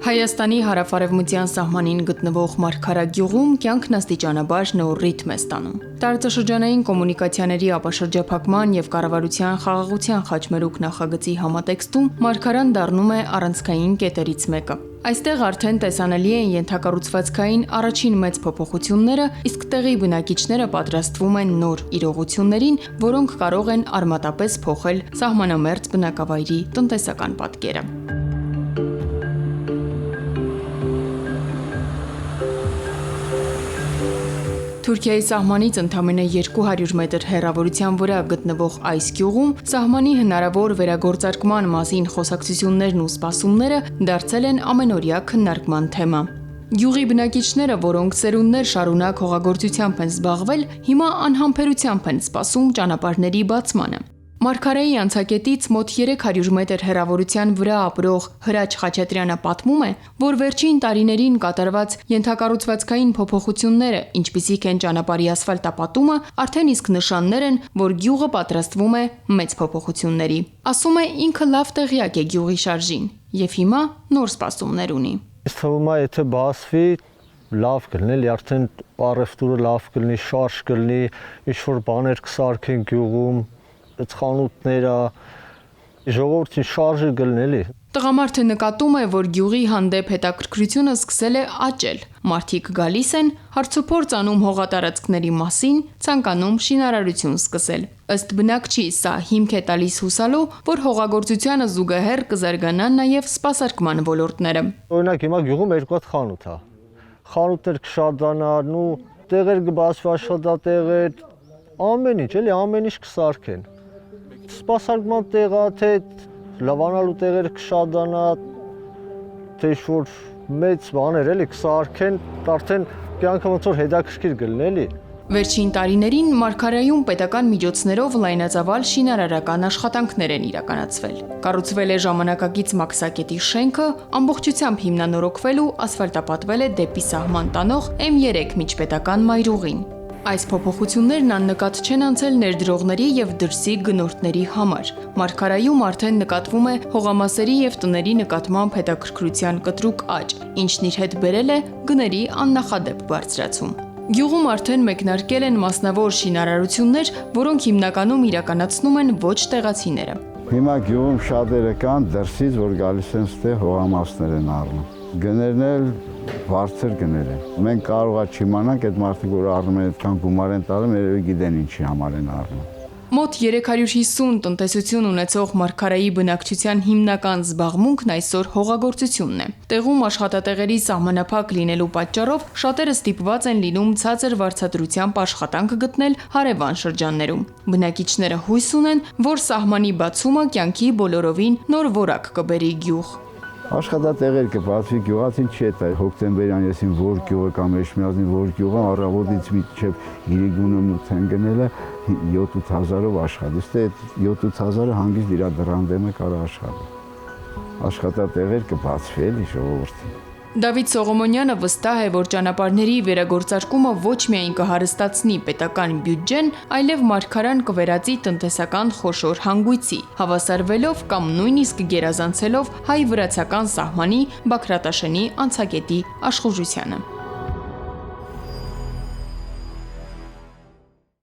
Հայաստանի հարավ-արևմտյան սահմանին գտնվող Մարգարագյուղում կյանքն աստիճանաբար նոր ռիթմ է ստանում։ Տարածաշրջանային կոմունիկացիաների ապաշրջափակման եւ կառավարության խաղաղության խաչմերուկ նախագծի համատեքստում Մարգարան դառնում է առանցքային կետերից մեկը։ Այստեղ արդեն տեսանելի են ենթակառուցվածքային առաջին մեծ փոփոխությունները, իսկ տեղի բնակիչները պատրաստվում են նոր իրողություններին, որոնք կարող են արմատապես փոխել սահմանամերձ բնակավայրի տնտեսական պատկերը։ Թուրքիայի սահմանից ընդամենը 200 մետր հեռավորության վրա գտնվող այս գյուղում սահմանի հնարավոր վերագործարկման մասին խոսակցություններն ու սպասումները դարձել են ամենօրյա քննարկման թեմա։ Գյուղի բնակիչները, որոնք սերունդներ շարունակ հողագործությամբ են զբաղվել, հիմա անհամբերությամբ են սպասում ճանապարհների բացմանը։ Մարգարայի անցակետից մոտ 300 մետր հեռավորության վրա ապրող Հրաչ Խաչատրյանը պատմում է, որ վերջին տարիներին կատարված ենթակառուցվածքային փոփոխությունները, ինչպիսիք են ճանապարհի ասֆալտապատումը, արդեն իսկ նշաններ են, որ գյուղը պատրաստվում է մեծ փոփոխությունների։ Ասում է, ինքը լավ տեղյակ է գյուղի շարժին եւ հիմա նոր սպասումներ ունի։ Ինձ թվում է, եթե բացվի, լավ կլինի, արդեն առևտուրը լավ կլինի, շարժ կլինի, ինչ-որ բաներ կսարքեն գյուղում, խանութները, ժողովրդին շարժը կլինի։ Տղամարդը նկատում է, որ գյուղի հանդեպ հետաքրքրությունը սկսել է աճել։ Մարդիկ գալիս են, հարցուփորձ անում հողատարածքների մասին, ցանկանում շինարարություն սկսել։ Ըստ բնակչի, սա հիմք է տալիս հուսալու, որ հողագործությանը զուգահեռ կզարգանան նաև սպասարկման ոլորտները։ Օրինակ հիմա գյուղում 2 հատ խանութ է։ Խանութներ կշատանան ու տեղեր կբացվի աշխատատեղեր, ամեն ինչ, էլի ամեն ինչ կսարքեն։ Սպասարկման տեղը, թե լավանալու տեղերը կշատանա, թե ինչ-որ մեծ բաներ էլի կսարքեն, արդեն կյանքը ոնց որ հետաքրքիր կլինի, էլի։ Վերջին տարիներին Մարգարայում պետական միջոցներով լայնածավալ շինարարական աշխատանքներ են իրականացվել։ Կառուցվել է ժամանակակից մաքսակետի շենքը, ամբողջությամբ հիմնանորոգվել ու ասֆալտապատվել է դեպի սահման տանող M3 միջպետական մայրուղին։ Այս փոփոխություններն աննկատ չեն անցել ներդրողների եւ դրսի գնորդների համար։ Մարգարայում արդեն նկատվում է հողամասերի եւ տների նկատմամբ հետաքրքրության կտրուկ աճ, ինչն իր հետ բերել է գների աննախադեպ բարձրացում։ Գյուղում արդեն մեկնարկել են մասնավոր շինարարություններ, որոնք հիմնականում իրականացնում են ոչ տեղացիները։ Հիմա գյուղում շատերը կան դրսից, որ գալիս են ստեղ հողամասներ են առնում։ Գներն էլ բարձր գներ են։ Մենք կարող է չիմանանք այդ մարդիկ, որ առնում են այդքան գումար են տալում, երևի գիտեն ինչի համար են առնում։ Մոտ 350 տնտեսություն ունեցող Մարգարայի բնակչության հիմնական զբաղմունքն այսօր հողագործությունն է։ Տեղում աշխատատեղերի սահմանափակ լինելու պատճառով շատերը ստիպված են լինում ցածր վարձատրությամբ աշխատանք գտնել հարևան շրջաններում։ Բնակիչները հույս ունեն, որ սահմանի բացումը կյանքի բոլորովին նոր որակ կբերի գյուղ։ Աշխատատեղեր կբացվի, գյուղացին չի է հոկտեմբերյան եսին որ գյուղը կամ էշմիածին որ գյուղը առավոտից մինչև իրիգունը մութ են գնելը 7-8 հազարով աշխատի, ստե այդ 7-8 հազարը հանգիստ իրա դրան դեմը կարա աշխատի։ Աշխատատեղեր կբացվի էլի ժողովրդին։ Դավիթ Սողոմոնյանը վստահ է, որ ճանապարհների վերագործարկումը ոչ միայն կհարստացնի պետական բյուջեն, այլև Մարգարան կվերածի տնտեսական խոշոր հանգույցի, հավասարվելով կամ նույնիսկ գերազանցելով հայ-վրացական սահմանի Բաքրատաշենի անցակետի աշխուժությանը։